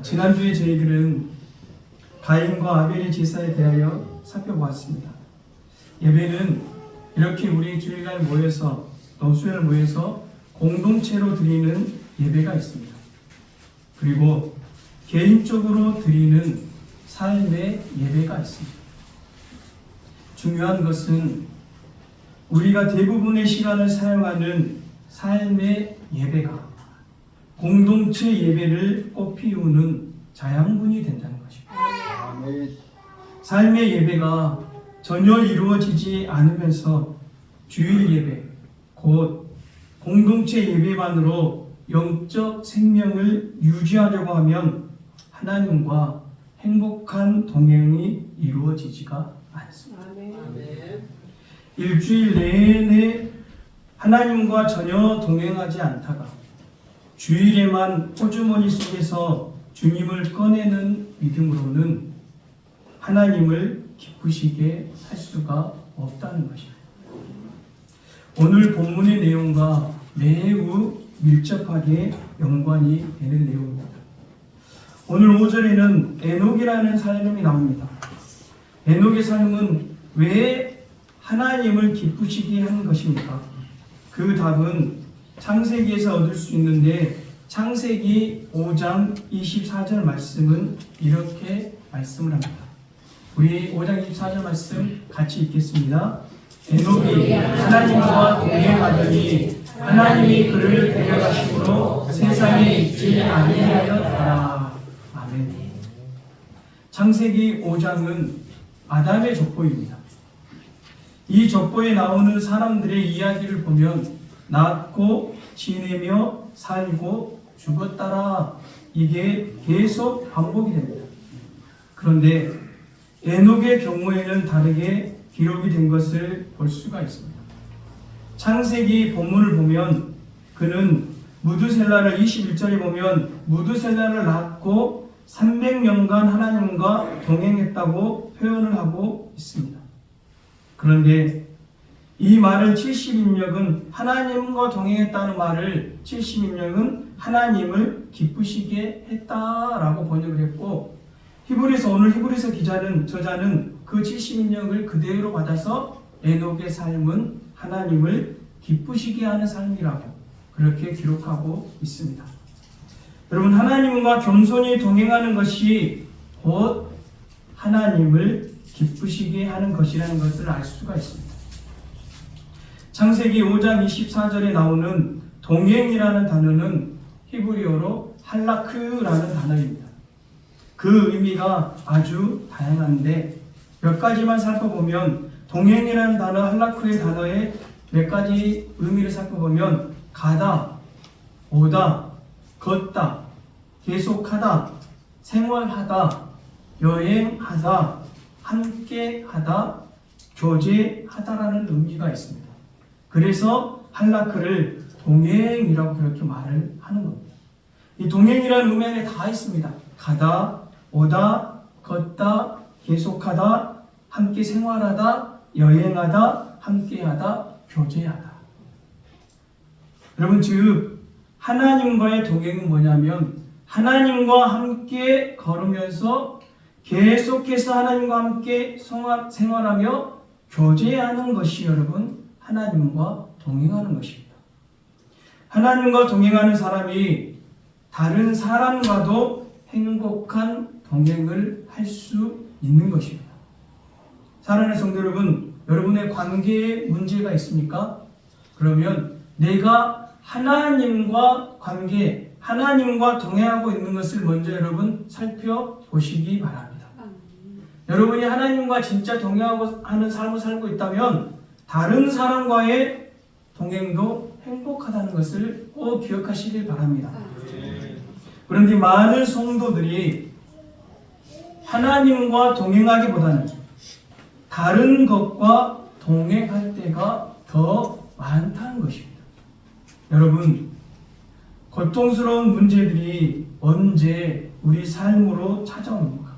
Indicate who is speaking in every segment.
Speaker 1: 지난주에 저희들은 가인과 아벨의 제사에 대하여 살펴보았습니다. 예배는 이렇게 우리 주일날 모여서 또 수요일 모여서 공동체로 드리는 예배가 있습니다. 그리고 개인적으로 드리는 삶의 예배가 있습니다. 중요한 것은 우리가 대부분의 시간을 사용하는 삶의 예배가 공동체 예배를 꽃피우는 자양분이 된다는 것입니다. 삶의 예배가 전혀 이루어지지 않으면서 주일 예배, 곧 공동체 예배만으로 영적 생명을 유지하려고 하면 하나님과 행복한 동행이 이루어지지가 않습니다. 일주일 내내 하나님과 전혀 동행하지 않다가 주일에만 호주머니 속에서 주님을 꺼내는 믿음으로는 하나님을 기쁘시게 할 수가 없다는 것입니다. 오늘 본문의 내용과 매우 밀접하게 연관이 되는 내용입니다. 오늘 5절에는 에녹이라는 사람이 나옵니다. 에녹의 삶은 왜 하나님을 기쁘시게 하는 것입니까? 그 답은 창세기에서 얻을 수 있는데 창세기 5장 24절 말씀은 이렇게 말씀을 합니다. 우리 5장 24절 말씀 같이 읽겠습니다. 에녹이 하나님과 동행하더니 하나님이 그를 데려가심으로 세상에 있지 아니하였더라. 아멘. 창세기 5장은 아담의 족보입니다. 이 족보에 나오는 사람들의 이야기를 보면 낳고 지내며 살고 죽었다라 이게 계속 반복이 됩니다. 그런데 에녹의 경우에는 다르게 기록이 된 것을 볼 수가 있습니다. 창세기 본문을 보면 그는 무드셀라를 21절에 보면 무드셀라를 낳고 300년간 하나님과 동행했다고 표현을 하고 있습니다. 그런데 이 말을 70인역은 하나님과 동행했다는 말을 70인역은 하나님을 기쁘시게 했다라고 번역을 했고 오늘 히브리서 저자는 그 70인역을 그대로 받아서 에녹의 삶은 하나님을 기쁘시게 하는 삶이라고 그렇게 기록하고 있습니다. 여러분, 하나님과 겸손히 동행하는 것이 곧 하나님을 기쁘시게 하는 것이라는 것을 알 수가 있습니다. 창세기 5장 24절에 나오는 동행이라는 단어는 히브리어로 할라크라는 단어입니다. 그 의미가 아주 다양한데 몇 가지만 살펴보면 동행이라는 단어, 할라크의 단어의 몇 가지 의미를 살펴보면 가다, 오다, 걷다, 계속하다, 생활하다, 여행하다, 함께하다, 교제하다라는 의미가 있습니다. 그래서 할라크를 동행이라고 그렇게 말을 하는 겁니다. 이 동행이라는 의미 안에 다 있습니다. 가다, 오다, 걷다, 계속하다, 함께 생활하다, 여행하다, 함께하다, 교제하다. 여러분, 즉 하나님과의 동행은 뭐냐면 하나님과 함께 걸으면서 계속해서 하나님과 함께 생활하며 교제하는 것이 여러분 하나님과 동행하는 것입니다. 하나님과 동행하는 사람이 다른 사람과도 행복한 동행을 할 수 있는 것입니다. 사랑하는 성도 여러분, 여러분의 관계에 문제가 있습니까? 그러면 내가 하나님과 하나님과 동행하고 있는 것을 먼저 여러분 살펴보시기 바랍니다. 여러분이 하나님과 진짜 동행하고 하는 삶을 살고 있다면 다른 사람과의 동행도 행복하다는 것을 꼭 기억하시길 바랍니다. 그런데 많은 성도들이 하나님과 동행하기보다는 다른 것과 동행할 때가 더 많다는 것입니다. 여러분, 고통스러운 문제들이 언제 우리 삶으로 찾아옵니까?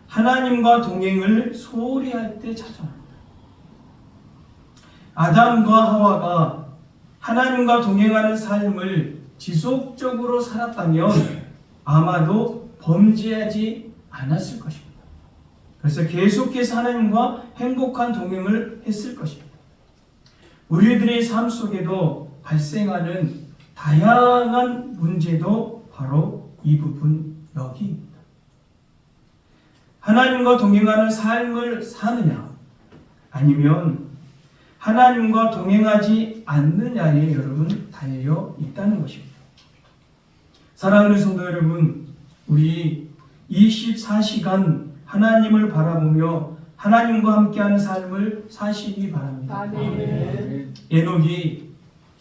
Speaker 1: 하나님과 동행을 소홀히 할 때 찾아옵니다. 아담과 하와가 하나님과 동행하는 삶을 지속적으로 살았다면 아마도 범죄하지 않았을 것입니다. 그래서 계속해서 하나님과 행복한 동행을 했을 것입니다. 우리들의 삶 속에도 발생하는 다양한 문제도 바로 이 부분 여기입니다. 하나님과 동행하는 삶을 사느냐 아니면 하나님과 동행하지 않느냐에 여러분 달려 있다는 것입니다. 사랑하는 성도 여러분, 우리 24시간 하나님을 바라보며 하나님과 함께하는 삶을 사시기 바랍니다.
Speaker 2: 아멘.
Speaker 1: 에녹이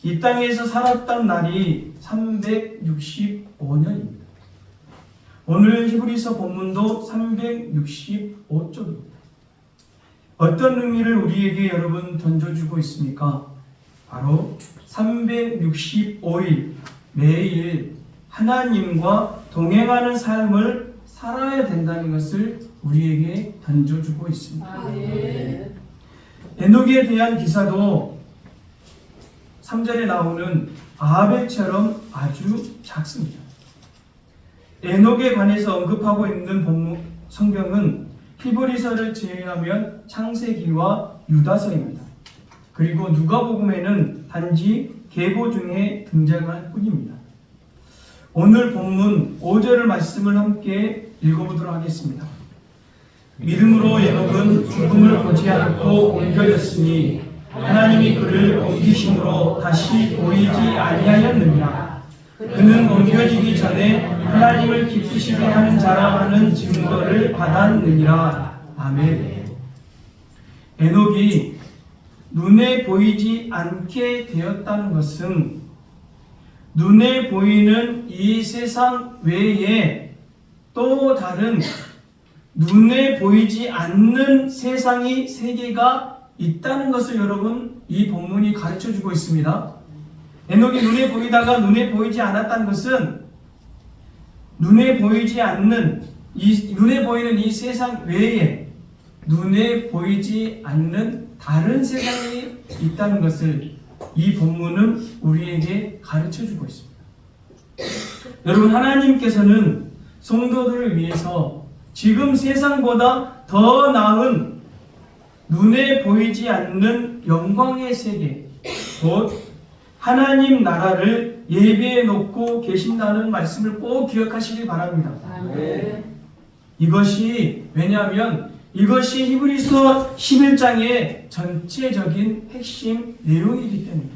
Speaker 1: 이 땅에서 살았던 날이 365년입니다. 오늘 히브리서 본문도 365쪽입니다. 어떤 의미를 우리에게 여러분 던져주고 있습니까? 바로 365일 매일 하나님과 동행하는 삶을 살아야 된다는 것을 우리에게 던져주고 있습니다.
Speaker 2: 아멘.
Speaker 1: 에녹에 대한 기사도 3절에 나오는 아벨처럼 아주 작습니다. 에녹에 관해서 언급하고 있는 본문 성경은 히브리서를 제외하면 창세기와 유다서입니다. 그리고 누가복음에는 단지 계보 중에 등장할 뿐입니다. 오늘 본문 5절의 말씀을 함께 읽어보도록 하겠습니다. 믿음으로 에녹은 죽음을 보지 않고 옮겨졌으니 하나님이 그를 옮기심으로 다시 보이지 아니하였느니라. 그는 옮겨지기 전에 하나님을 기쁘시게 하는 자라 하는 증거를 받았느니라. 아멘. 에녹이 눈에 보이지 않게 되었다는 것은 눈에 보이는 이 세상 외에 또 다른 눈에 보이지 않는 세상이 세계가 있다는 것을 여러분 이 본문이 가르쳐주고 있습니다. 에녹이 눈에 보이다가 눈에 보이지 않았다는 것은 눈에 보이지 않는 눈에 보이는 이 세상 외에 눈에 보이지 않는 다른 세상이 있다는 것을 이 본문은 우리에게 가르쳐주고 있습니다. 여러분, 하나님께서는 성도들을 위해서 지금 세상보다 더 나은 눈에 보이지 않는 영광의 세계, 곧 하나님 나라를 예비해 놓고 계신다는 말씀을 꼭 기억하시기 바랍니다.
Speaker 2: 아멘.
Speaker 1: 이것이 왜냐하면 이것이 히브리서 11장의 전체적인 핵심 내용이기 때문입니다.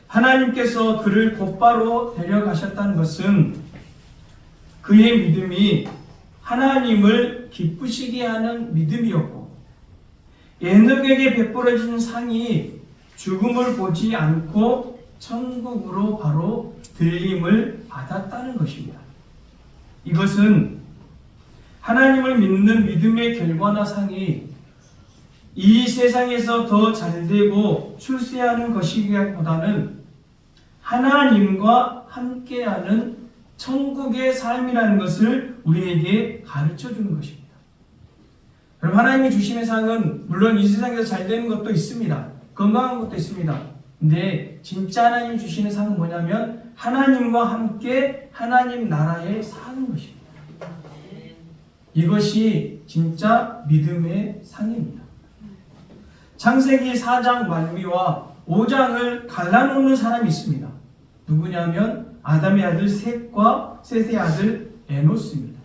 Speaker 1: 하나님께서 그를 곧바로 데려가셨다는 것은 그의 믿음이 하나님을 기쁘시게 하는 믿음이었고, 에녹에게 베풀어진 상이 죽음을 보지 않고 천국으로 바로 들림을 받았다는 것입니다. 이것은 하나님을 믿는 믿음의 결과나 상이 이 세상에서 더 잘되고 출세하는 것이기보다는 하나님과 함께하는 천국의 삶이라는 것을 우리에게 가르쳐주는 것입니다. 그럼 하나님이 주시는 상은 물론 이 세상에서 잘되는 것도 있습니다. 건강한 것도 있습니다. 근데 진짜 하나님 주시는 상은 뭐냐면 하나님과 함께 하나님 나라에 사는 것입니다. 이것이 진짜 믿음의 상입니다. 창세기 4장 말미와 5장을 갈라놓는 사람이 있습니다. 누구냐면 아담의 아들 셋과 셋의 아들 에노스입니다.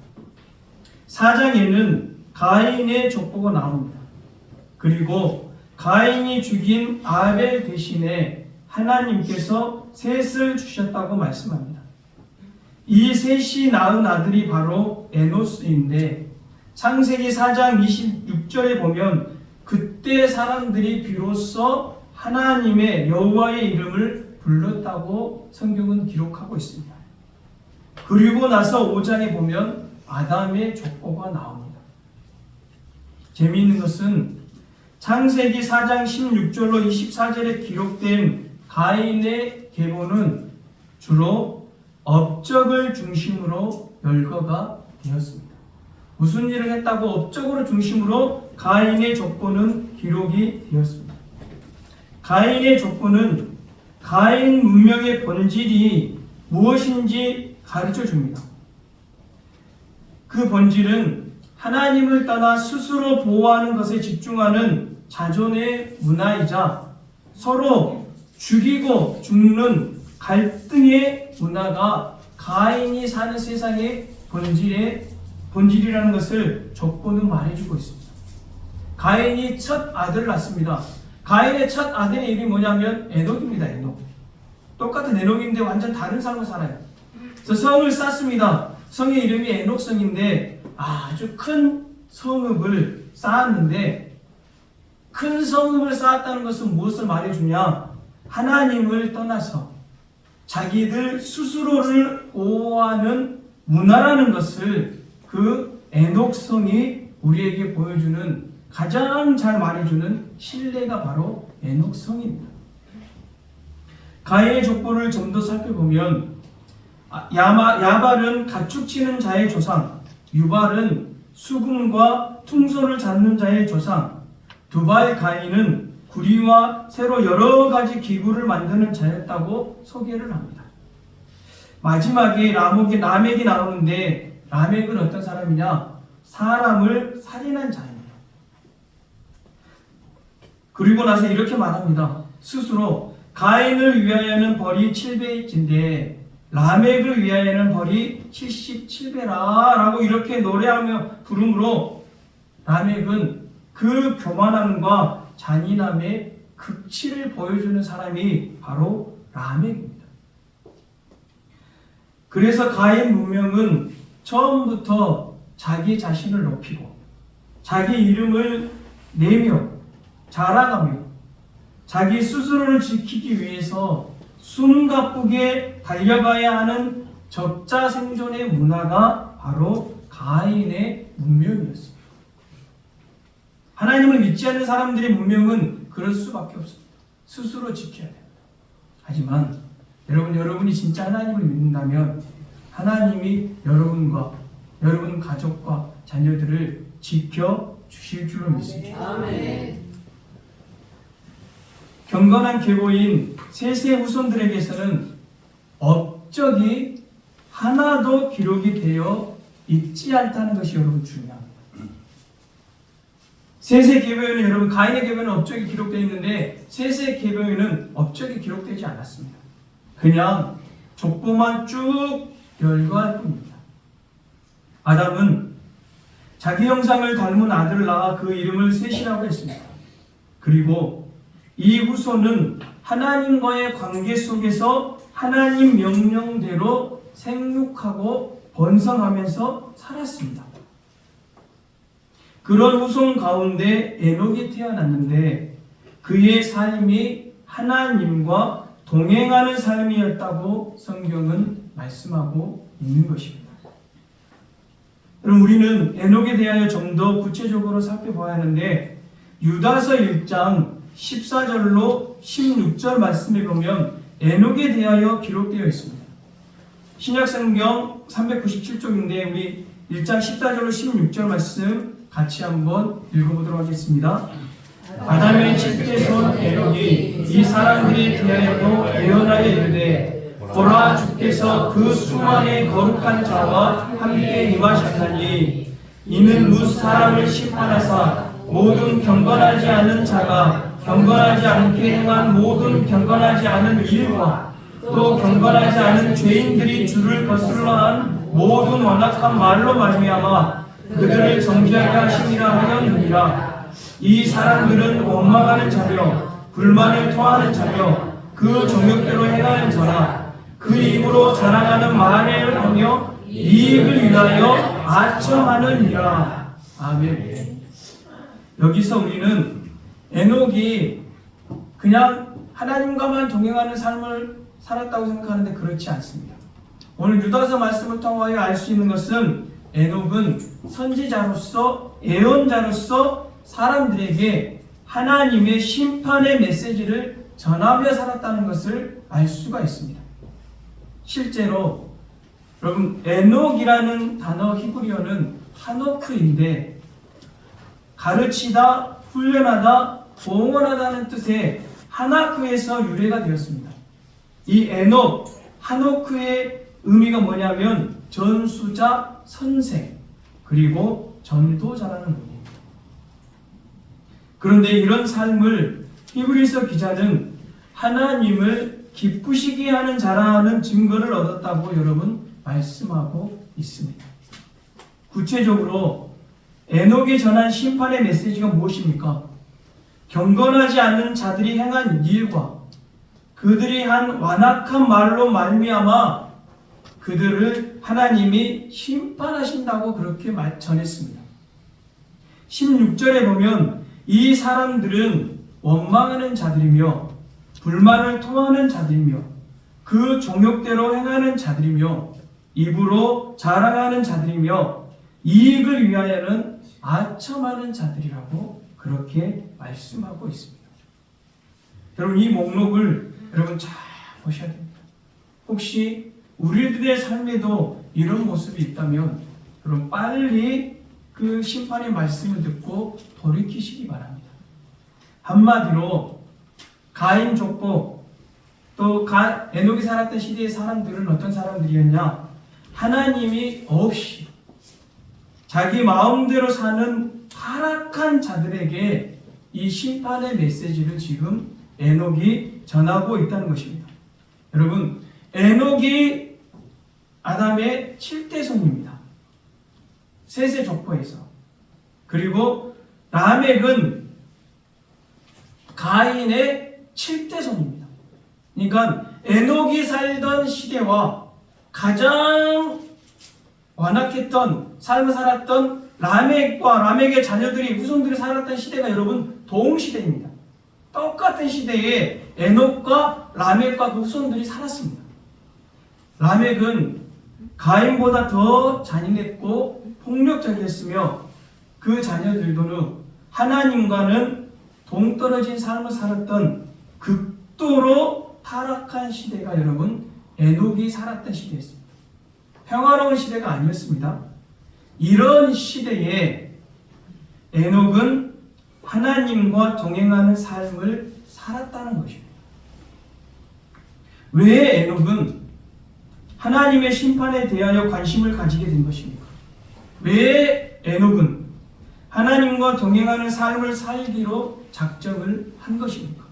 Speaker 1: 4장에는 가인의 족보가 나옵니다. 그리고 가인이 죽인 아벨 대신에 하나님께서 셋을 주셨다고 말씀합니다. 이 셋이 낳은 아들이 바로 에노스인데 창세기 4장 26절에 보면 그때 사람들이 비로소 하나님의 여호와의 이름을 불렀다고 성경은 기록하고 있습니다. 그리고 나서 5장에 보면 아담의 족보가 나옵니다. 재미있는 것은 창세기 4장 16절로 24절에 기록된 가인의 계보는 주로 업적을 중심으로 열거가 되었습니다. 무슨 일을 했다고 업적으로 중심으로 가인의 족보는 기록이 되었습니다. 가인의 족보는 가인 문명의 본질이 무엇인지 가르쳐 줍니다. 그 본질은 하나님을 떠나 스스로 보호하는 것에 집중하는 자존의 문화이자 서로 죽이고 죽는 갈등의 문화가 가인이 사는 세상의 본질이라는 것을 족보는 말해주고 있습니다. 가인이 첫 아들을 낳습니다. 가인의 첫 아들의 이름이 뭐냐면 에녹입니다. 에녹. 똑같은 에녹인데 완전 다른 삶을 살아요. 그래서 성을 쌓습니다. 성의 이름이 에녹성인데 아주 큰 성읍을 쌓았는데, 큰 성읍을 쌓았다는 것은 무엇을 말해주냐? 하나님을 떠나서 자기들 스스로를 보호하는 문화라는 것을 그 에녹성이 우리에게 보여주는, 가장 잘 말해주는 신뢰가 바로 에녹성입니다. 가인의 족보를 좀 더 살펴보면 야발은 가축치는 자의 조상, 유발은 수금과 퉁소를 잡는 자의 조상, 두발 가인은 구리와 새로 여러 가지 기구를 만드는 자였다고 소개를 합니다. 마지막에 라멕이 나오는데, 라멕은 어떤 사람이냐? 사람을 살인한 자입니다. 그리고 나서 이렇게 말합니다. 스스로 가인을 위하여는 벌이 7배인데 라멕을 위하여는 벌이 77배라 라고 이렇게 노래하며 부르므로, 라멕은 그 교만함과 잔인함의 극치를 보여주는 사람이 바로 라멕입니다. 그래서 가인 문명은 처음부터 자기 자신을 높이고 자기 이름을 내며 자랑하며 자기 스스로를 지키기 위해서 숨가쁘게 달려가야 하는 적자 생존의 문화가 바로 가인의 문명이었습니다. 하나님을 믿지 않는 사람들의 문명은 그럴 수밖에 없습니다. 스스로 지켜야 됩니다. 하지만 여러분이 진짜 하나님을 믿는다면 하나님이 여러분과 여러분 가족과 자녀들을 지켜주실 줄로 믿습니다.
Speaker 2: 아멘.
Speaker 1: 경건한 계보인 셋의 후손들에게서는 업적이 하나도 기록이 되어 있지 않다는 것이 여러분 중요합니다. 셋의 계보에는, 여러분 가인의 계보에는 업적이 기록되어 있는데 셋의 계보에는 업적이 기록되지 않았습니다. 그냥 족보만 쭉 열거할 뿐입니다. 아담은 자기 형상을 닮은 아들을 낳아 그 이름을 셋이라고 했습니다. 그리고 이 후손은 하나님과의 관계 속에서 하나님 명령대로 생육하고 번성하면서 살았습니다. 그런 후손 가운데 에녹이 태어났는데 그의 삶이 하나님과 동행하는 삶이었다고 성경은 말씀하고 있는 것입니다. 그럼 우리는 에녹에 대하여 좀 더 구체적으로 살펴봐야 하는데, 유다서 1장 14절로 16절 말씀에 보면 에녹에 대하여 기록되어 있습니다. 신약성경 397쪽인데 우리 1장 14절로 16절 말씀 같이 한번 읽어보도록 하겠습니다. 아담의 첫째 손 에녹이 이 사람들에 대하여도 예언하여 이르되, 보라, 주께서 그 수많은 거룩한 자와 함께 임하셨나니 이는 무 사람을 심판하사 모든 경건하지 않은 자가 경건하지 않게 행한 모든 경건하지 않은 일과 또 경건하지 않은 죄인들이 주를 거슬러 한 모든 완악한 말로 말미암아 그들을 정죄하게 하심이라 하였느니라. 이 사람들은 원망하는 자며 불만을 토하는 자며 그 정욕대로 행하는 자라. 그 입으로 자랑하는 말을 하며 이익을 위하여 아첨하느니라. 아멘. 여기서 우리는 에녹이 그냥 하나님과만 동행하는 삶을 살았다고 생각하는데 그렇지 않습니다. 오늘 유다서 말씀을 통하여 알 수 있는 것은 에녹은 선지자로서, 예언자로서 사람들에게 하나님의 심판의 메시지를 전하며 살았다는 것을 알 수가 있습니다. 실제로 여러분, 에녹이라는 단어 히브리어는 하노크인데 가르치다, 훈련하다, 봉헌하다는 뜻의 하나크에서 유래가 되었습니다. 이 에녹, 하노크의 의미가 뭐냐면 전수자, 선생, 그리고 전도자라는 의미입니다. 그런데 이런 삶을 히브리서 기자는 하나님을 기쁘시게 하는 자라는 증거를 얻었다고 여러분 말씀하고 있습니다. 구체적으로 에녹이 전한 심판의 메시지가 무엇입니까? 경건하지 않는 자들이 행한 일과 그들이 한 완악한 말로 말미암아 그들을 하나님이 심판하신다고 그렇게 전했습니다. 16절에 보면 이 사람들은 원망하는 자들이며 불만을 토하는 자들이며 그 종욕대로 행하는 자들이며 입으로 자랑하는 자들이며 이익을 위하여는 아첨하는 자들이라고 그렇게 말씀하고 있습니다. 여러분 이 목록을 여러분 잘 보셔야 됩니다. 혹시 우리들의 삶에도 이런 모습이 있다면 여러분 빨리 그 심판의 말씀을 듣고 돌이키시기 바랍니다. 한마디로 가인 족보 또 에녹이 살았던 시대의 사람들은 어떤 사람들이었냐? 하나님이 없이 자기 마음대로 사는 타락한 자들에게 이 심판의 메시지를 지금 에녹이 전하고 있다는 것입니다. 여러분 에녹이 아담의 7대 손입니다. 셋의 족보에서. 그리고 라멕은 가인의 7대 손입니다. 그러니까 에녹이 살던 시대와 가장 완악했던 삶을 살았던 라멕과 라멕의 자녀들이 후손들이 살았던 시대가 여러분 동시대입니다. 똑같은 시대에 에녹과 라멕과 그 후손들이 살았습니다. 라멕은 가인보다 더 잔인했고 폭력적이었으며 그 자녀들도 하나님과는 동떨어진 삶을 살았던 극도로 타락한 시대가 여러분 에녹이 살았던 시대였습니다. 평화로운 시대가 아니었습니다. 이런 시대에 에녹은 하나님과 동행하는 삶을 살았다는 것입니다. 왜 에녹은 하나님의 심판에 대하여 관심을 가지게 된 것입니까? 왜 에녹은 하나님과 동행하는 삶을 살기로 작정을 한 것입니까?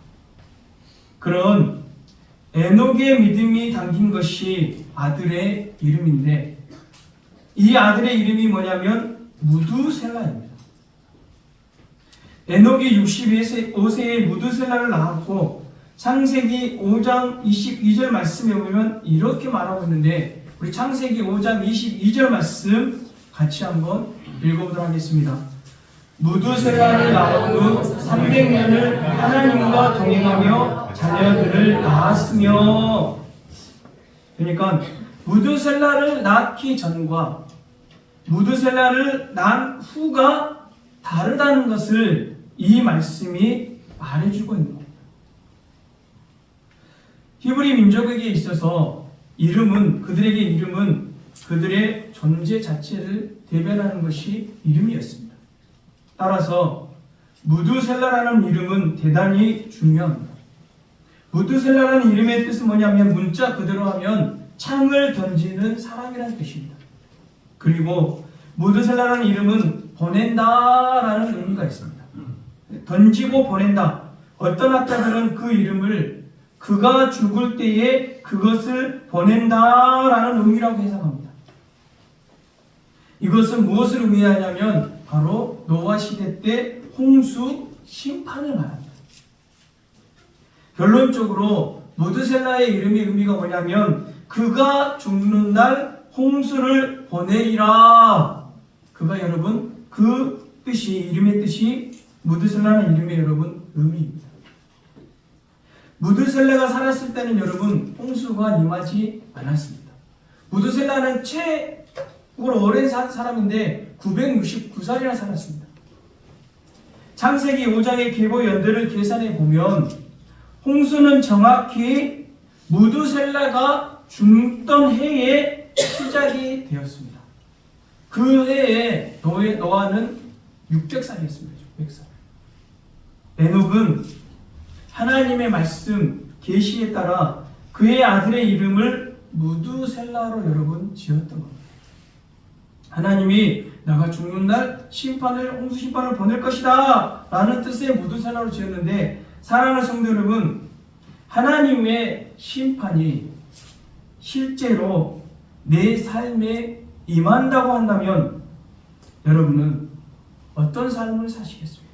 Speaker 1: 그런 에녹의 믿음이 담긴 것이 아들의 이름인데 이 아들의 이름이 뭐냐면 무두셀라입니다. 에녹이 65세에 무두셀라를 낳았고 창세기 5장 22절 말씀에 보면 이렇게 말하고 있는데 우리 창세기 5장 22절 말씀 같이 한번 읽어보도록 하겠습니다. 무두셀라를 낳은 후 300년을 하나님과 동행하며 자녀들을 낳았으며 그러니까 무두셀라를 낳기 전과 무두셀라를 낳은 후가 다르다는 것을 이 말씀이 말해주고 있는 겁니다. 히브리 민족에게 있어서 그들에게 이름은 그들의 존재 자체를 대변하는 것이 이름이었습니다. 따라서 무두셀라라는 이름은 대단히 중요합니다. 무두셀라라는 이름의 뜻은 뭐냐면 문자 그대로 하면 창을 던지는 사람이라는 뜻입니다. 그리고 무두셀라라는 이름은 보낸다라는 의미가 있습니다. 던지고 보낸다. 어떤 학자들은 그 이름을 그가 죽을 때에 그것을 보낸다라는 의미라고 해석합니다. 이것은 무엇을 의미하냐면 바로 노아 시대 때 홍수 심판을 말합니다. 결론적으로 무드셀라의 이름의 의미가 뭐냐면 그가 죽는 날 홍수를 보내리라. 그가 여러분 그 뜻이 이름의 뜻이 무드셀라는 이름의 여러분 의미입니다. 무드셀라가 살았을 때는 여러분 홍수가 임하지 않았습니다. 무드셀라는 최고로 오랜 사람인데 969살이나 살았습니다. 창세기 5장의 계보 연대를 계산해 보면 홍수는 정확히 무드셀라가 죽던 해에 시작이 되었습니다. 그 해에 노아는 600살이었습니다. 600살. 에녹은 하나님의 말씀 계시에 따라 그의 아들의 이름을 무드셀라로 여러분 지었던 겁니다. 하나님이 내가 죽는 날 홍수 심판을 보낼 것이다 라는 뜻의 무드셀라로 지었는데, 사랑하는 성도 여러분, 하나님의 심판이 실제로 내 삶에 임한다고 한다면 여러분은 어떤 삶을 사시겠습니까?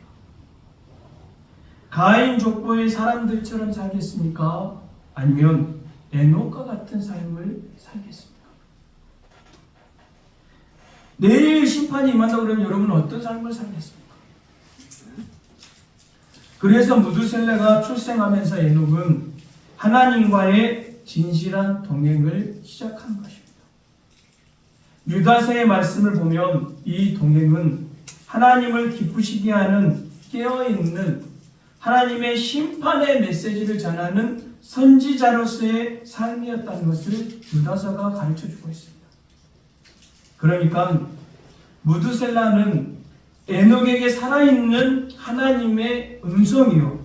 Speaker 1: 가인 족보의 사람들처럼 살겠습니까? 아니면 에녹과 같은 삶을 살겠습니까? 내일 심판이 임한다고 그러면 여러분은 어떤 삶을 살겠습니까? 그래서 무드셀라가 출생하면서 에녹은 하나님과의 진실한 동행을 시작한 것입니다. 유다서의 말씀을 보면 이 동행은 하나님을 기쁘시게 하는 깨어있는 하나님의 심판의 메시지를 전하는 선지자로서의 삶이었다는 것을 유다서가 가르쳐주고 있습니다. 그러니까 무드셀라는 에녹에게 살아있는 하나님의 음성이요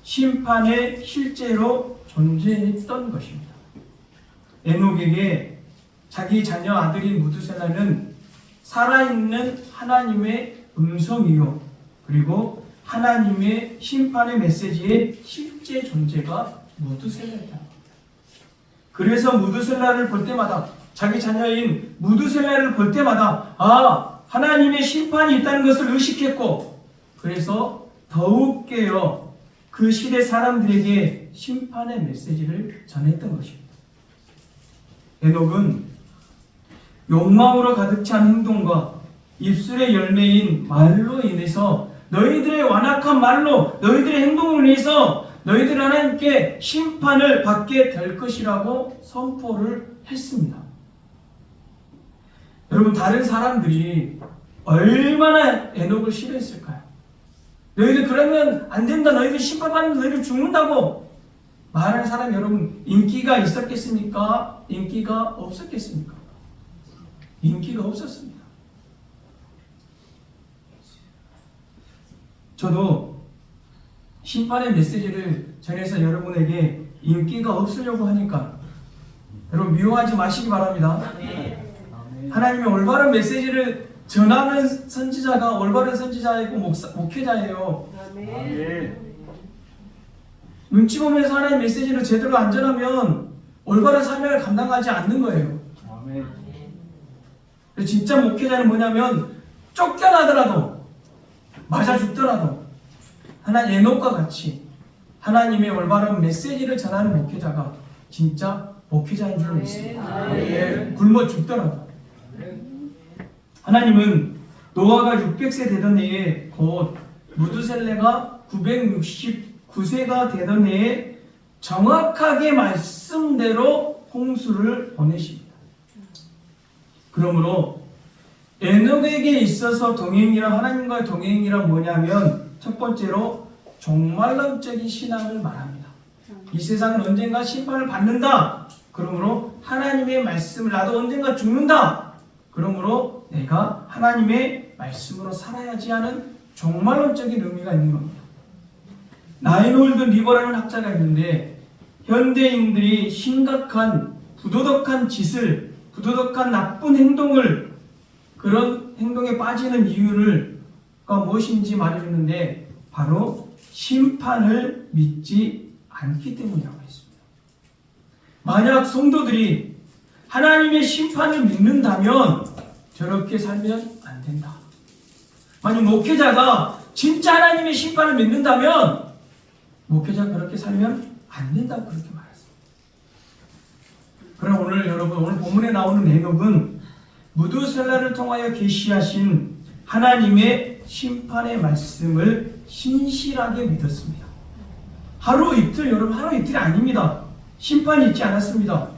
Speaker 1: 심판에 실제로 존재했던 것입니다. 에녹에게 자기 자녀 아들인 무드셀라는 살아있는 하나님의 음성이요 그리고 하나님의 심판의 메시지의 실제 존재가 무드셀라였다는 겁니다. 그래서 무드셀라를 볼 때마다, 자기 자녀인 무드셀라를 볼 때마다 하나님의 심판이 있다는 것을 의식했고, 그래서 더욱 깨어 그 시대 사람들에게 심판의 메시지를 전했던 것입니다. 에녹은 욕망으로 가득 찬 행동과 입술의 열매인 말로 인해서, 너희들의 완악한 말로, 너희들의 행동으로 인해서 너희들 하나님께 심판을 받게 될 것이라고 선포를 했습니다. 여러분, 다른 사람들이 얼마나 에녹을 싫어했을까요? 너희들 그러면 안 된다, 너희들 심판받는다, 너희들 죽는다고 말하는 사람, 여러분 인기가 있었겠습니까? 인기가 없었겠습니까? 인기가 없었습니다. 저도 심판의 메시지를 전해서 여러분에게 인기가 없으려고 하니까 여러분 미워하지 마시기 바랍니다. 하나님의 올바른 메시지를 전하는 선지자가 올바른 선지자이고 목회자예요. 눈치 보면서 하나님의 메시지를 제대로 안 전하면 올바른 사명을 감당하지 않는 거예요. 진짜 목회자는 뭐냐면 쫓겨나더라도 맞아 죽더라도 하나님 에녹과 같이 하나님의 올바른 메시지를 전하는 목회자가 진짜 목회자인 줄 믿습니다. 굶어 죽더라도. 하나님은 노아가 600세 되던 해에 곧 무드셀레가 969세가 되던 해에 정확하게 말씀대로 홍수를 보내십니다. 그러므로 에녹에게 있어서 동행이란, 하나님과의 동행이란 뭐냐면 첫 번째로 종말론적인 신앙을 말합니다. 이 세상은 언젠가 심판을 받는다. 그러므로 하나님의 말씀을, 나도 언젠가 죽는다. 그러므로 내가 하나님의 말씀으로 살아야지 하는 종말론적인 의미가 있는 겁니다. 나인홀드 리버라는 학자가 있는데, 현대인들이 심각한 부도덕한 짓을, 부도덕한 나쁜 행동을, 그런 행동에 빠지는 이유가 무엇인지 말해주는데 바로 심판을 믿지 않기 때문이라고 했습니다. 만약 성도들이 하나님의 심판을 믿는다면 저렇게 살면 안 된다. 만약 목회자가 진짜 하나님의 심판을 믿는다면 목회자가 그렇게 살면 안 된다고 그렇게 말했습니다. 그럼 오늘 여러분, 오늘 본문에 나오는 에녹은 무드셀라를 통하여 계시하신 하나님의 심판의 말씀을 신실하게 믿었습니다. 하루 이틀, 여러분 하루 이틀이 아닙니다. 심판이 있지 않았습니다.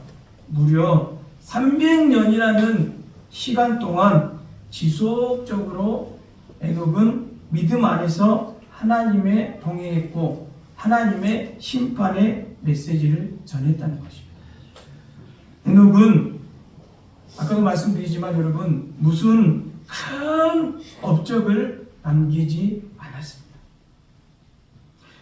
Speaker 1: 무려 300년이라는 시간 동안 지속적으로 에녹은 믿음 안에서 하나님의 동행했고 하나님의 심판의 메시지를 전했다는 것입니다. 에녹은 아까도 말씀드리지만 여러분 무슨 큰 업적을 남기지 않았습니다.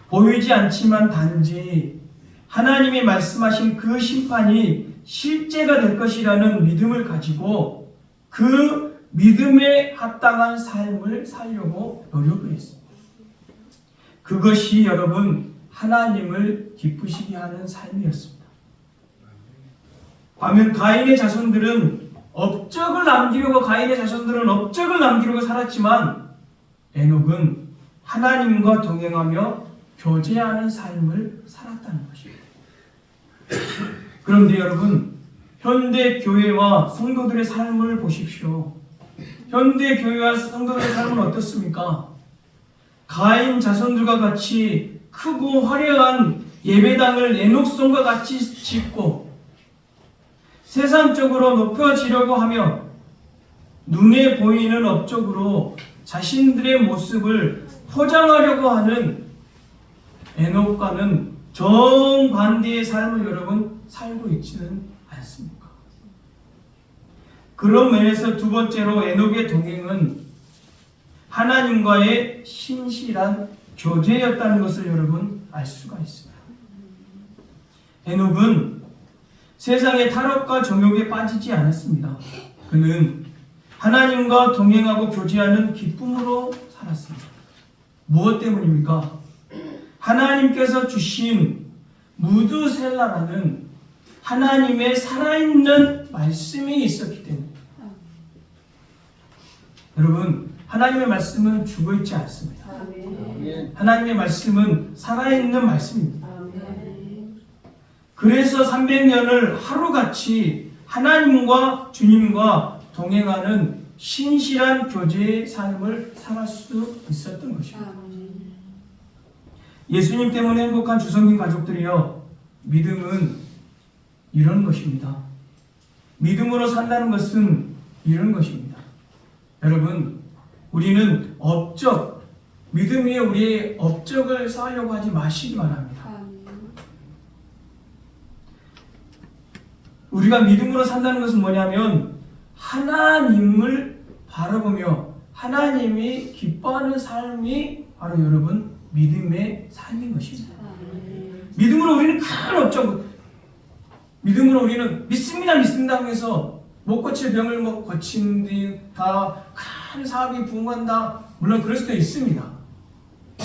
Speaker 1: 보이지 않지만 단지 하나님이 말씀하신 그 심판이 실제가 될 것이라는 믿음을 가지고 그 믿음에 합당한 삶을 살려고 노력을 했습니다. 그것이 여러분 하나님을 기쁘시게 하는 삶이었습니다. 반면 가인의 자손들은 업적을 남기려고 살았지만 에녹은 하나님과 동행하며 교제하는 삶을 살았다는 것입니다. 그런데 여러분, 현대 교회와 성도들의 삶을 보십시오. 현대 교회와 성도들의 삶은 어떻습니까? 가인 자손들과 같이 크고 화려한 예배당을 에녹성과 같이 짓고 세상적으로 높여지려고 하며 눈에 보이는 업적으로 자신들의 모습을 포장하려고 하는 에녹과는 정반대의 삶을 여러분 살고 있지는 않습니까? 그런 면에서 두 번째로 에녹의 동행은 하나님과의 신실한 교제였다는 것을 여러분 알 수가 있습니다. 에녹은 세상의 탈옥과 정욕에 빠지지 않았습니다. 그는 하나님과 동행하고 교제하는 기쁨으로 살았습니다. 무엇 때문입니까? 하나님께서 주신 무드셀라라는 하나님의 살아있는 말씀이 있었기 때문입니다. 여러분, 하나님의 말씀은 죽어있지 않습니다. 하나님의 말씀은 살아있는 말씀입니다. 그래서 300년을 하루같이 하나님과 주님과 동행하는 신실한 교제의 삶을 살할 수 있었던 것입니다. 예수님 때문에 행복한 주성긴 가족들이여, 믿음은 이런 것입니다. 믿음으로 산다는 것은 이런 것입니다. 여러분, 우리는 믿음 위에 우리의 업적을 쌓으려고 하지 마시기 바랍니다. 우리가 믿음으로 산다는 것은 뭐냐면 하나님을 바라보며 하나님이 기뻐하는 삶이 바로 여러분 믿음의 삶인 것입니다. 믿음으로 우리는 큰 업적, 믿음으로 우리는 믿습니다 하면서 못 고칠 병을 고친 뒤 다 큰 사업이 부흥한다. 물론 그럴 수도 있습니다.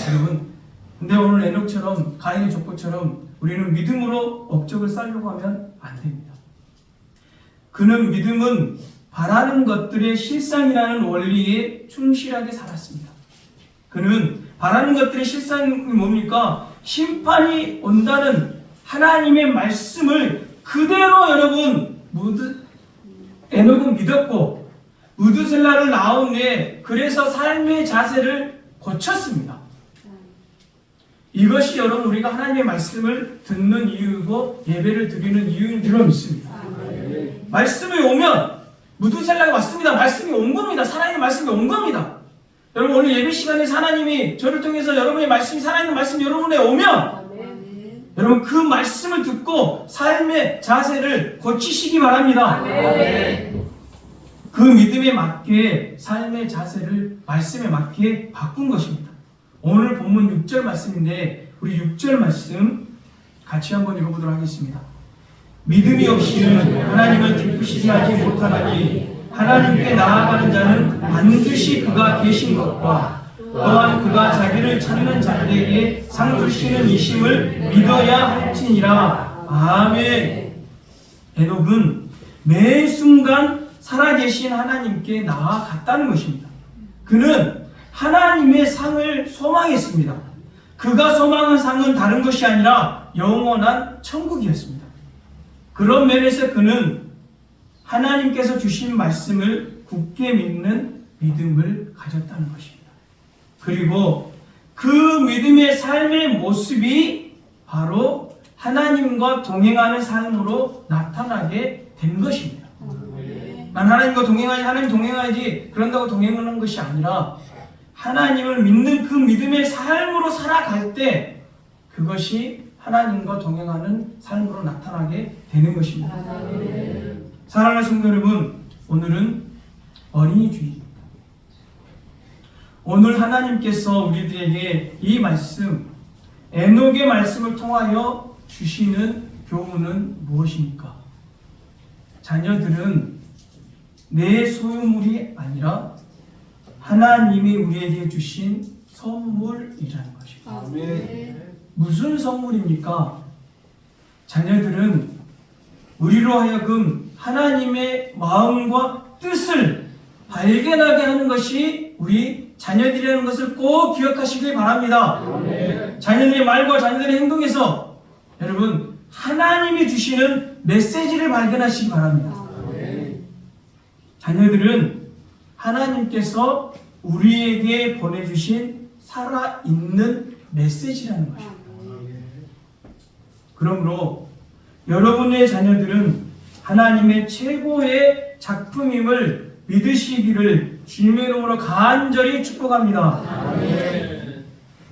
Speaker 1: 여러분, 근데 오늘 에녹처럼 가인의 족보처럼 우리는 믿음으로 업적을 쌓으려고 하면 안 됩니다. 그는 믿음은 바라는 것들의 실상이라는 원리에 충실하게 살았습니다. 그는 바라는 것들의 실상이 뭡니까? 심판이 온다는 하나님의 말씀을 그대로 여러분 에녹은 믿었고 무드셀라를 낳은 후에 그래서 삶의 자세를 고쳤습니다. 이것이 여러분 우리가 하나님의 말씀을 듣는 이유고 예배를 드리는 이유인 줄 믿습니다. 말씀이 오면 무드셀라가 왔습니다. 말씀이 온 겁니다. 살아있는 말씀이 온 겁니다. 여러분 오늘 예배 시간에 하나님이 저를 통해서 여러분의 말씀이 살아있는 말씀이 여러분에 오면 여러분 그 말씀을 듣고 삶의 자세를 고치시기 바랍니다. 그 믿음에 맞게 삶의 자세를 말씀에 맞게 바꾼 것입니다. 오늘 본문 6절 말씀인데 우리 6절 말씀 같이 한번 읽어보도록 하겠습니다. 믿음이 없이는 하나님을 기쁘시게 하지 못하나니 하나님께 나아가는 자는 반드시 그가 계신 것과 또한 그가 자기를 찾는 자들에게 상 주시는 이심을 믿어야 할지니라. 아멘. 에녹은 매 순간 살아계신 하나님께 나아갔다는 것입니다. 그는 하나님의 상을 소망했습니다. 그가 소망한 상은 다른 것이 아니라 영원한 천국이었습니다. 그런 면에서 그는 하나님께서 주신 말씀을 굳게 믿는 믿음을 가졌다는 것입니다. 그리고 그 믿음의 삶의 모습이 바로 하나님과 동행하는 삶으로 나타나게 된 것입니다. 난 하나님과 동행하지, 하나님 동행하지 그런다고 동행하는 것이 아니라 하나님을 믿는 그 믿음의 삶으로 살아갈 때 그것이 하나님과 동행하는 삶으로 나타나게 되는 것입니다. 사랑하는 성도 여러분, 오늘은 어린이 주일입니다. 오늘 하나님께서 우리들에게 이 말씀, 에녹의 말씀을 통하여 주시는 교훈은 무엇입니까? 자녀들은 내 소유물이 아니라 하나님이 우리에게 주신 선물이라는 것입니다.
Speaker 2: 아멘.
Speaker 1: 무슨 선물입니까? 자녀들은 우리로 하여금 하나님의 마음과 뜻을 발견하게 하는 것이 우리 자녀들이라는 것을 꼭 기억하시길 바랍니다. 자녀들의 말과 자녀들의 행동에서 여러분 하나님이 주시는 메시지를 발견하시기 바랍니다. 자녀들은 하나님께서 우리에게 보내주신 살아있는 메시지라는 것입니다. 그러므로 여러분의 자녀들은 하나님의 최고의 작품임을 믿으시기를 주님의 이름으로 간절히 축복합니다.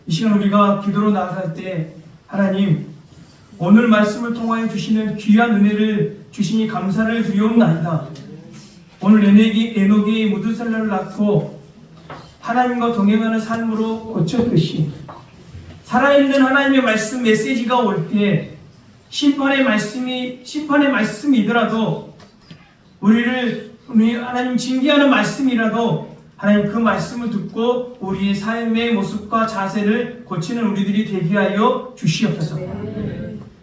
Speaker 1: 이 시간 우리가 기도로 나아갈 때 하나님 오늘 말씀을 통하여 주시는 귀한 은혜를 주시니 감사를 드리옵나이다. 오늘 에녹이 무두살라를 낳고 하나님과 동행하는 삶으로 고쳤듯이 살아있는 하나님의 말씀 메시지가 올 때 심판의 말씀이더라도 우리 하나님 징계하는 말씀이라도 하나님 그 말씀을 듣고 우리의 삶의 모습과 자세를 고치는 우리들이 되게 하여 주시옵소서.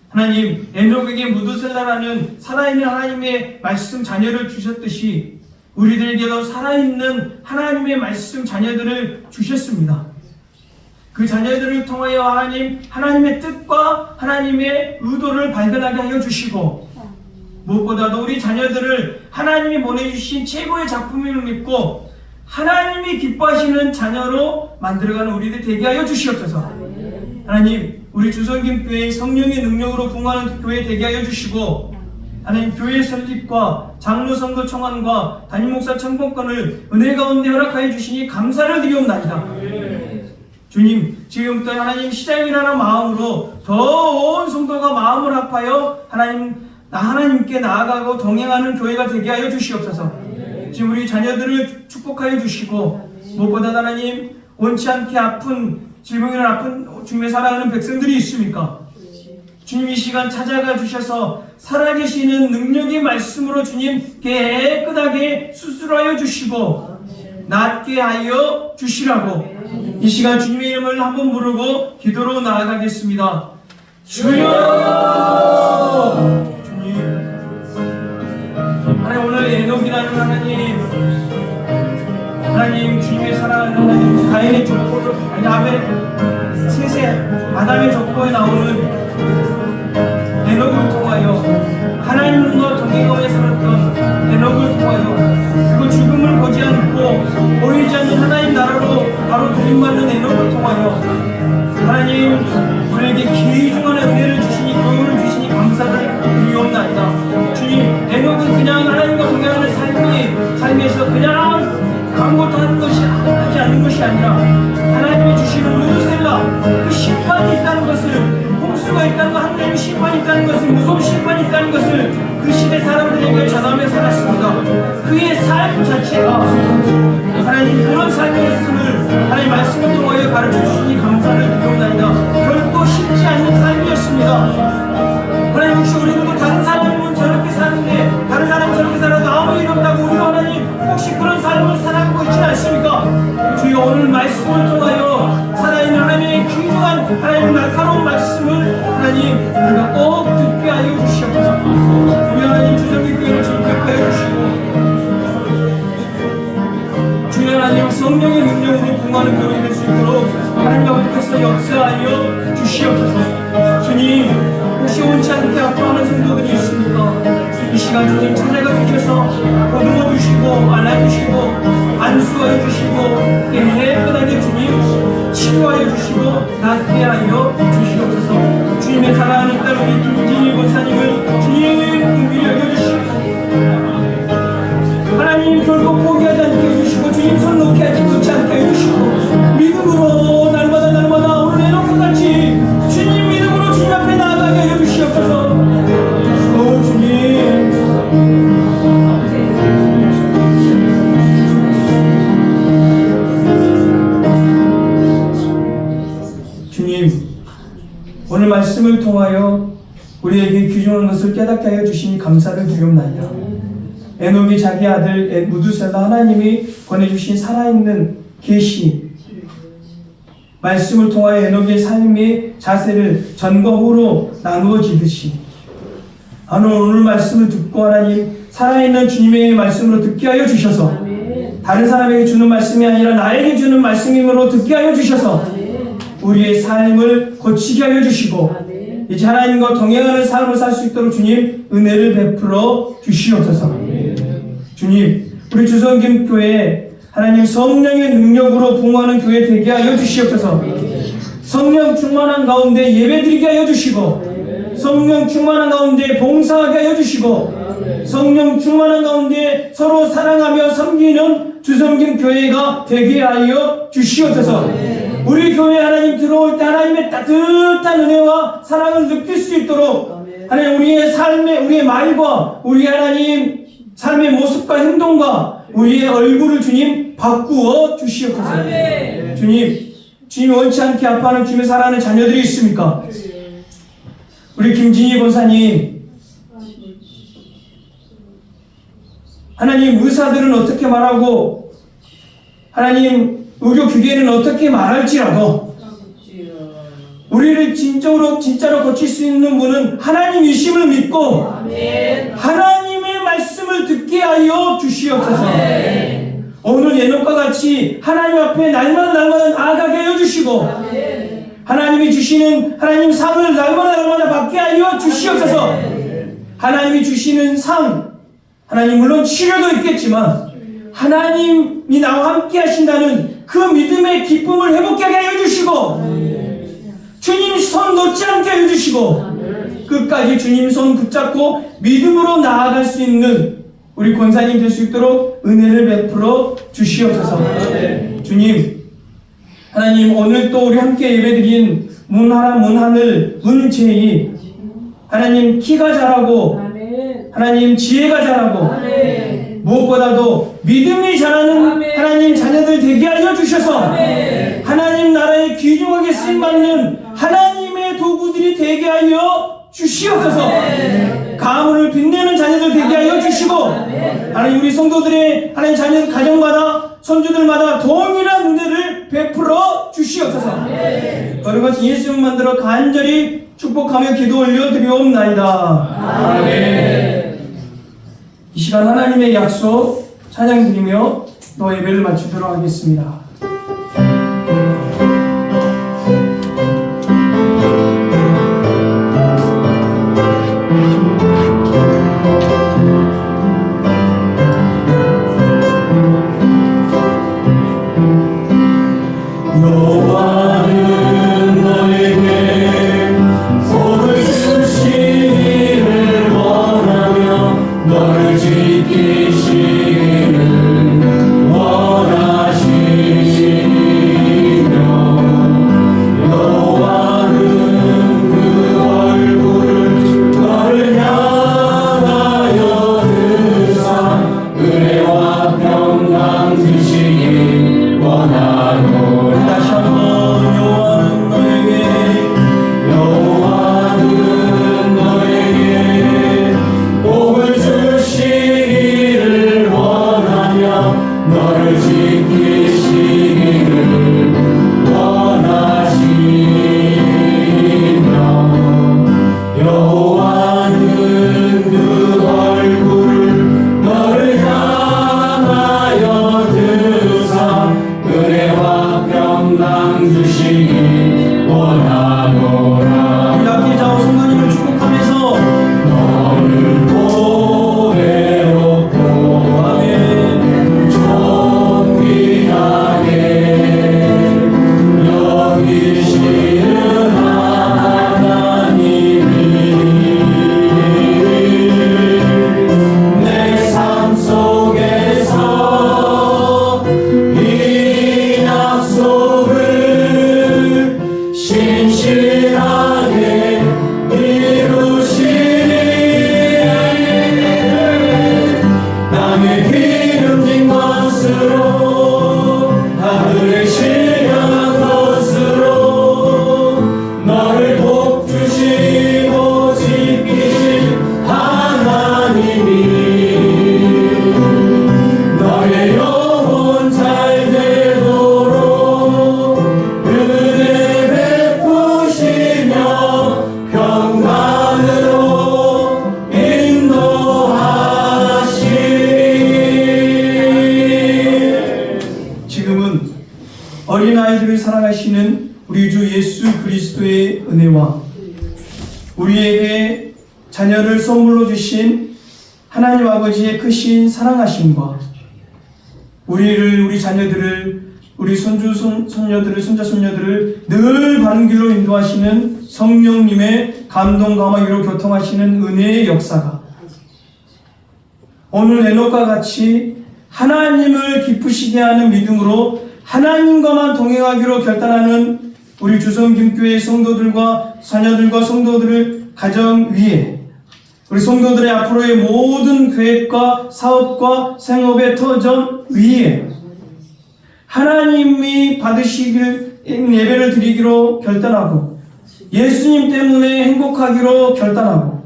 Speaker 1: 하나님 에녹에게 무두셀라라는 살아있는 하나님의 말씀 자녀를 주셨듯이 우리들에게도 살아있는 하나님의 말씀 자녀들을 주셨습니다. 그 자녀들을 통하여 하나님의 뜻과 하나님의 의도를 발견하게 하여 주시고 무엇보다도 우리 자녀들을 하나님이 보내주신 최고의 작품을 믿고 하나님이 기뻐하시는 자녀로 만들어가는 우리들 되게 하여 주시옵소서. 하나님 우리 주성김교회의 성령의 능력으로 부흥하는 교회 되게 하여 주시고 하나님 교회 설립과 장로 선거 청원과 담임 목사 청봉권을 은혜 가운데 허락하여 주시니 감사를 드리옵나이다. 주님 지금부터 하나님 시작이라는 마음으로 더 온 성도가 마음을 합하여 하나님께 나아가고 동행하는 교회가 되게 하여 주시옵소서. 지금 우리 자녀들을 축복하여 주시고 무엇보다 하나님 원치 않게 아픈 질병이나 아픈 주님의 사랑하는 백성들이 있습니까? 주님 이 시간 찾아가 주셔서 살아계시는 능력의 말씀으로 주님 깨끗하게 수술하여 주시고 낫게 하여 주시라고 이 시간 주님의 이름을 한번 부르고 기도로 나아가겠습니다. 주여! 주님 하나님 오늘 에녹이라는 하나님 주님의 사랑하는 하나님 가인의 족보를 아담의 족보에 나오는 에녹을 통하여 하나님과 동행하며 살았던 에녹을 통하여 그리고 죽음을 보지 않고 보이지 않는 하나님 나라로 바로 들림받는 에녹을 통하여 하나님 우리에게 귀중한 은혜를 주시니 교훈을 주시니 감사를 드리옵나이다. 주님 에녹은 그냥 하나님과 동행하는 삶에서 그냥 아무것도 하지 않는 것이 아니라 하나님이 주시는 무두셀라 그 심판이 있다는 것을 홍수가 있다는 것 하나님의 심판이 있다는 것을 무서운 심판이 있다는 것을 그 시대 사람들에게 전하며 살았습니다. 그의 삶 자체가 하나님 그런 삶의 모습을 하나님 말씀을 통하여 가르쳐 주시니 감사를 드리옵나이다. 결코 쉽지 않은 삶이었습니다. 하나님 혹시 우리도 다른 사람은 저렇게 사는데 다른 사람은 저렇게 살아도 아무 일 없다고 우리가 하나님 혹시 그런 삶을 살아가고 있지 않습니까? 주여 오늘 말씀을 통하여 살아있는 하나님의 귀중한 하나님의 날카로운 말씀을 하나님 우리가 꼭 듣게 하여 주시옵소서. 우리 하나님 주정교회를 증거하여 주시고 주여 하나님 성령의 능력으로 부흥하는 교회 될 수 있도록 하나님 앞에서 역사하여 주시옵소서. 주님 혹시 옳지 않게 아파하는 성도들이 있습니까? 이 시간 주님 찾아가 주셔서 보듬어 주시고 안아주시고 안수하여 주시고 깨끗하게 주님 치유하여 주시고 낫게 하여 주시옵소서. 주님의 사랑하는 딸 우리 김진희 권사님을 주님 긍휼히 여겨주시고 하나님 결국 포기하지 않게 해주시고 주님 손 놓게 하지 않게 해주시고 믿음으로 날마다 오늘 에녹과 같이 주님 믿음으로 주님 앞에 나아가게 해주시옵소서. 오 주님 주님 오늘 말씀을 통하여 우리에게 귀중한 것을 깨닫게 하여 주시니 감사를 드리옵나이다. 에녹이 자기 아들 무두셀라 하나님이 보내주신 살아있는 계시 말씀을 통하여 에녹의 삶의 자세를 전과 후로 나누어지듯이 오늘 말씀을 듣고 하나님 살아있는 주님의 말씀으로 듣게 하여 주셔서 다른 사람에게 주는 말씀이 아니라 나에게 주는 말씀으로 듣게 하여 주셔서 우리의 삶을 고치게 하여 주시고 이제 하나님과 동행하는 삶을 살 수 있도록 주님 은혜를 베풀어 주시옵소서. 주님 우리 주성김교회 하나님 성령의 능력으로 부흥하는 교회 되게 하여 주시옵소서. 성령 충만한 가운데 예배드리게 하여 주시고 성령 충만한 가운데 봉사하게 하여 주시고 성령 충만한 가운데 서로 사랑하며 섬기는 주성김교회가 되게 하여 주시옵소서. 우리 교회 하나님 들어올 때 하나님의 따뜻한 은혜와 사랑을 느낄 수 있도록 하나님 우리의 삶의 우리의 말과 우리 하나님 삶의 모습과 행동과 우리의 얼굴을 주님 바꾸어 주시옵소서. 주님 원치 않게 아파하는 주님의 사랑하는 자녀들이 있습니까? 우리 김진희 권사님 하나님 의사들은 어떻게 말하고 하나님 의료 기계는 어떻게 말할지라도 우리를 진짜로 고칠 수 있는 분은 하나님이심을 믿고 하나님의 말씀을 듣게 하여 주시옵소서. 오늘 예능과 같이 하나님 앞에 날마다 나아가게 하여 주시고 하나님이 주시는 하나님 상을 날마다 받게 하여 주시옵소서. 하나님이 주시는 상 하나님 물론 치료도 있겠지만 하나님이 나와 함께 하신다는 그 믿음의 기쁨을 회복하게 하여 주시고 주님 손 놓지 않게 하여 주시고 끝까지 주님 손 붙잡고 믿음으로 나아갈 수 있는 우리 권사님 될 수 있도록 은혜를 베풀어 주시옵소서. 주님 하나님 오늘 또 우리 함께 예배드린 문하라 문하늘 문재희 하나님 키가 자라고 하나님 지혜가 자라고 무엇보다도 믿음이 자라는 하나님 자녀들 되게 하여 주셔서 하나님 나라에 귀중하게 쓰임받는 하나님의 도구들이 되게 하여 주시옵소서. 가문을 빛내는 자녀들 되게 하여 주시고 하나님 우리 성도들의 하나님 자녀들 가정마다 손주들마다 동일한 은혜를 베풀어 주시옵소서. 그런 것이 예수님 만들어 간절히 축복하며 기도 올려드리옵나이다. 아멘. 이 시간 하나님의 약속 찬양드리며 또 예배를 마치도록 하겠습니다. 아이들을 사랑하시는 우리 주 예수 그리스도의 은혜와 우리에게 자녀를 선물로 주신 하나님 아버지의 크신 사랑하심과 우리 자녀들을, 우리 손녀들을, 손자손녀들을 늘 바른 길로 인도하시는 성령님의 감동, 감화, 위로 교통하시는 은혜의 역사가 오늘 에녹과 같이 하나님을 기쁘시게 하는 믿음으로 하나님과만 동행하기로 결단하는 우리 주성김교회 성도들과 자녀들과 성도들을 가정 위에 우리 성도들의 앞으로의 모든 계획과 사업과 생업의 터전 위에 하나님이 받으시길 예배를 드리기로 결단하고 예수님 때문에 행복하기로 결단하고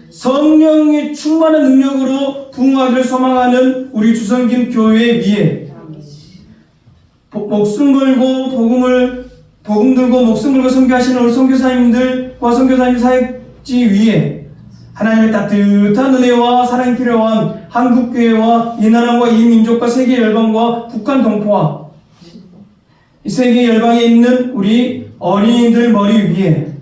Speaker 1: 성령의 충만한 능력으로 부흥하기를 소망하는 우리 주성김 교회 위에 목숨 걸고 복음 들고 목숨 걸고 선교하시는 우리 선교사님들과 선교사님 사역지 위에 하나님의 따뜻한 은혜와 사랑이 필요한 한국교회와 이 나라와 이 민족과 세계 열방과 북한 동포와 이 세계 열방에 있는 우리 어린이들 머리 위에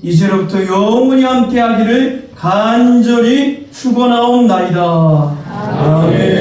Speaker 1: 이제로부터 영원히 함께하기를 간절히 축원하옵나이다. 아멘.